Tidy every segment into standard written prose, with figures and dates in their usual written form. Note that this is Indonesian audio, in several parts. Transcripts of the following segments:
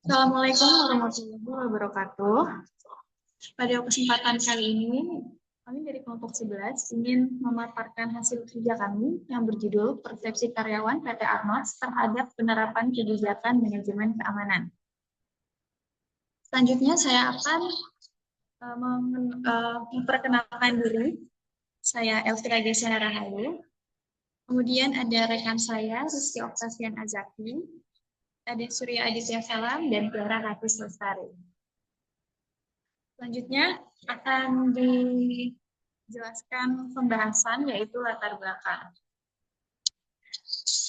Assalamualaikum warahmatullahi wabarakatuh. Pada kesempatan kali ini, kami dari kelompok 11 ingin memaparkan hasil kerja kami yang berjudul Persepsi Karyawan PT Arnos terhadap penerapan kebijakan manajemen keamanan. Selanjutnya saya akan memperkenalkan diri. Saya Elvira Gesena Rahayu. Kemudian ada rekan saya, Rizky Oktasian Azaki, ada Surya Aditya Salam, dan Clara Hafiz Lestari. Selanjutnya akan dijelaskan pembahasan yaitu latar belakang.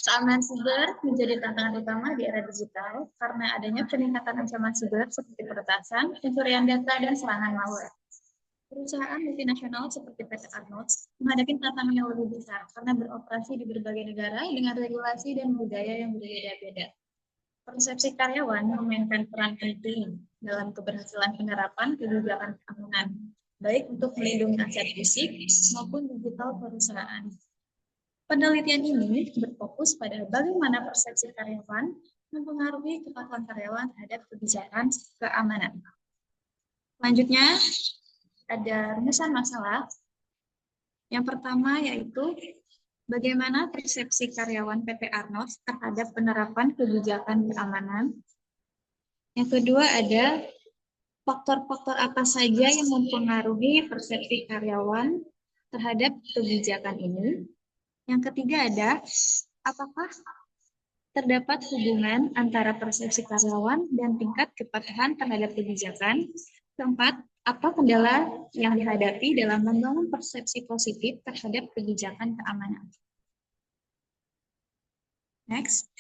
Keamanan siber menjadi tantangan utama di era digital karena adanya peningkatan ancaman siber seperti peretasan, pencurian data, dan serangan malware. Perusahaan multinasional seperti PT Arnold menghadapi tantangan yang lebih besar karena beroperasi di berbagai negara dengan regulasi dan budaya yang berbeda-beda. Persepsi karyawan memainkan peran penting dalam keberhasilan penerapan kebijakan keamanan, baik untuk melindungi aset fisik maupun digital perusahaan. Penelitian ini berfokus pada bagaimana persepsi karyawan mempengaruhi kepatuhan karyawan terhadap kebijakan keamanan. Selanjutnya, ada rumusan masalah. Yang pertama yaitu bagaimana persepsi karyawan PT Arnos terhadap penerapan kebijakan keamanan. Yang kedua ada faktor-faktor apa saja yang mempengaruhi persepsi karyawan terhadap kebijakan ini. Yang ketiga ada apakah terdapat hubungan antara persepsi karyawan dan tingkat kepatuhan terhadap kebijakan. Keempat, apa kendala yang dihadapi dalam membangun persepsi positif terhadap kebijakan keamanan. Next.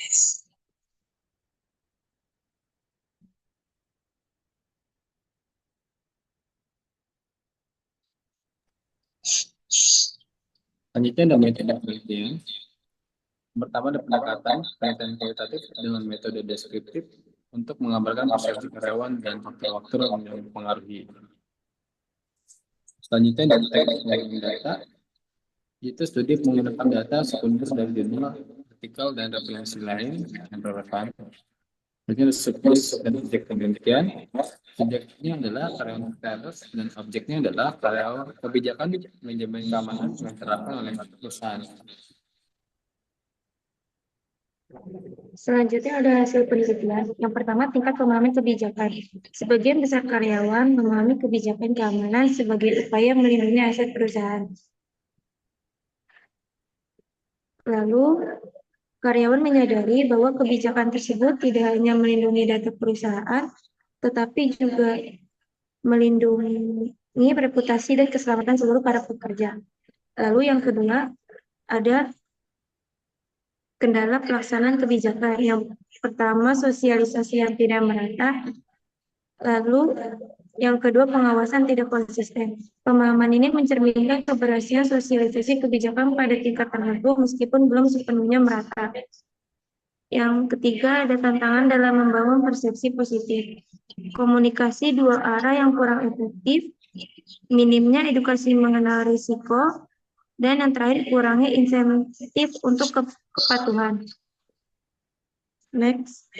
Selanjutnya ada metode penelitian. Pertama ada pendekatan penelitian kualitatif dengan metode deskriptif untuk menggambarkan persepsi karyawan dan faktor-faktor yang mempengaruhi. Selanjutnya ada teknik pengumpulan data, yaitu studi menggunakan data sekunder dari jurnal, artikel, dan referensi lain yang relevan. Selanjutnya ada subjek dan objek penelitian. Subjeknya adalah karyawan status dan objeknya adalah karyawan kebijakan manajemen keamanan yang diterapkan oleh perusahaan. Selanjutnya ada hasil penelitian. Yang pertama, tingkat pemahaman kebijakan. Sebagian besar karyawan memahami kebijakan keamanan sebagai upaya melindungi aset perusahaan. Lalu, karyawan menyadari bahwa kebijakan tersebut tidak hanya melindungi data perusahaan, tetapi juga melindungi reputasi dan keselamatan seluruh para pekerja. Lalu yang kedua, ada kendala pelaksanaan kebijakan. Yang pertama, sosialisasi yang tidak merata. Lalu, yang kedua, pengawasan tidak konsisten. Pemahaman ini mencerminkan keberhasilan sosialisasi kebijakan pada tingkat tertentu meskipun belum sepenuhnya merata. Yang ketiga, ada tantangan dalam membangun persepsi positif. Komunikasi dua arah yang kurang efektif, minimnya edukasi mengenal risiko, dan yang terakhir, kurangnya insentif untuk kepatuhan. Next.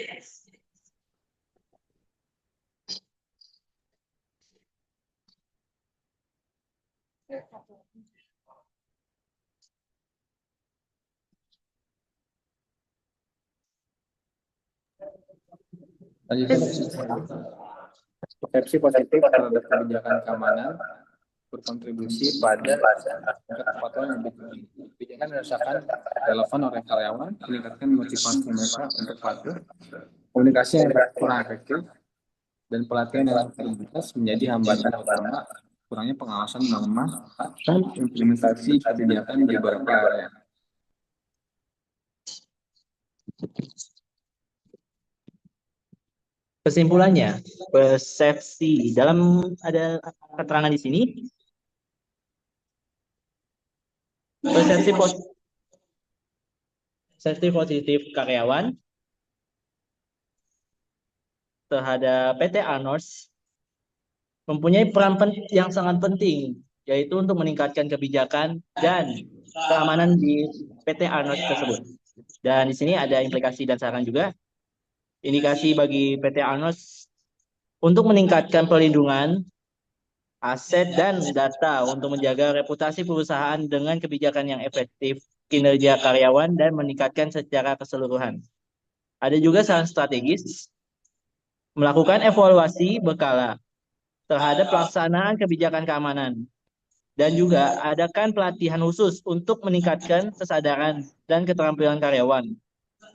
Persepsi positif terhadap kebijakan keamanan berkontribusi pada kepatuhan yang lebih tinggi. Kebijakan dirasakan relevan oleh karyawan, meningkatkan motivasi mereka untuk patuh, komunikasi yang kurang efektif, dan pelatihan yang terbatas menjadi hambatan utama kurangnya pengawasan lemah dan implementasi kebijakan di beberapa area. Kesimpulannya, persepsi dalam ada keterangan di sini. Persepsi positif karyawan terhadap PT Arnos mempunyai peran yang sangat penting, yaitu untuk meningkatkan kebijakan dan keamanan di PT Arnos tersebut. Dan di sini ada implikasi dan saran juga. Indikasi bagi PT Arnos untuk meningkatkan perlindungan aset dan data untuk menjaga reputasi perusahaan dengan kebijakan yang efektif, kinerja karyawan, dan meningkatkan secara keseluruhan. Ada juga saran strategis, melakukan evaluasi berkala terhadap pelaksanaan kebijakan keamanan, dan juga adakan pelatihan khusus untuk meningkatkan kesadaran dan keterampilan karyawan,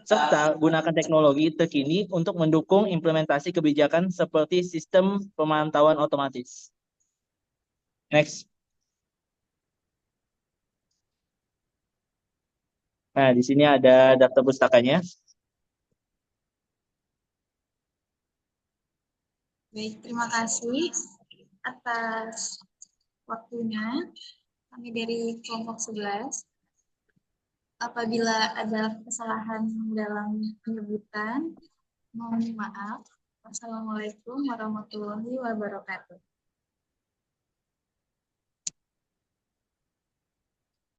serta gunakan teknologi terkini untuk mendukung implementasi kebijakan seperti sistem pemantauan otomatis. Next. Nah, di sini ada daftar pustakanya. Baik, terima kasih atas waktunya. Kami dari kelompok 11. Apabila ada kesalahan dalam penyebutan, mohon maaf. Wassalamualaikum warahmatullahi wabarakatuh.